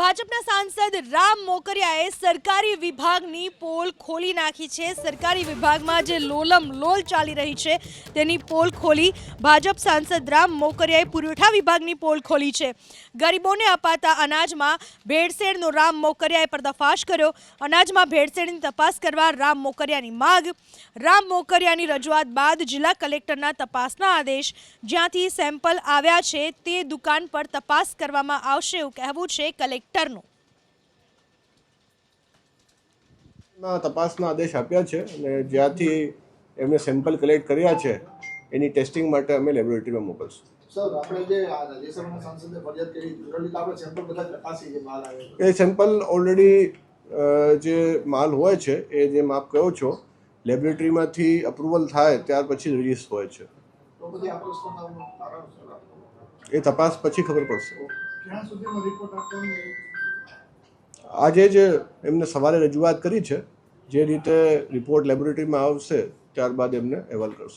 ભાજપના સાંસદ રામ મોકરિયાએ સરકારી વિભાગની પોલ ખોલી નાખી છે। સરકારી વિભાગમાં જે લોલમ લોલ ચાલી રહી છે તેની પોલ ખોલી ભાજપ સાંસદ રામ મોકરિયાએ પુરવઠા વિભાગની પોલ ખોલી છે। ગરીબોને અપાતા અનાજમાં ભેળસેળનો રામ મોકરિયાએ પર્દાફાશ કર્યો। અનાજમાં ભેળસેળની તપાસ કરવા રામ મોકરિયાની માગ। રામ મોકરિયાની રજૂઆત બાદ જિલ્લા કલેક્ટરના તપાસના આદેશ। જ્યાંથી સેમ્પલ આવ્યા છે તે દુકાન પર તપાસ કરવામાં આવશે એવું કહેવું છે કલેક્ટરનું। તપાસના આદેશ આપ્યા છે અને જ્યાંથી એમને સેમ્પલ કલેક્ટ કર્યા છે એની ટેસ્ટિંગ માટે અમે લેબોરેટરીમાં મોકલશું। સર આપણે જે રાજ્યસભાના સાંસદે ફરિયાદ કરી જનરલી આપણે સેમ્પલ બધા તપાસી જે માલ આવે એ સેમ્પલ ઓલરેડી જે માલ હોય છે એ જેમ આપ કહો છો લેબોરેટરીમાંથી અપ્રુવલ થાય ત્યાર પછી રિલીઝ હોય છે। તો બધી આ પ્રશ્નોનું કારણ સર એ તપાસ પછી ખબર પડશે। ક્યાં સુધીનો રિપોર્ટ આપવાનો આજે જ એમને સવારે રજૂઆત કરી છે, જે રીતે રિપોર્ટ લેબોરેટરીમાં આવશે ત્યારબાદ એમને અહેવાલ કરશું।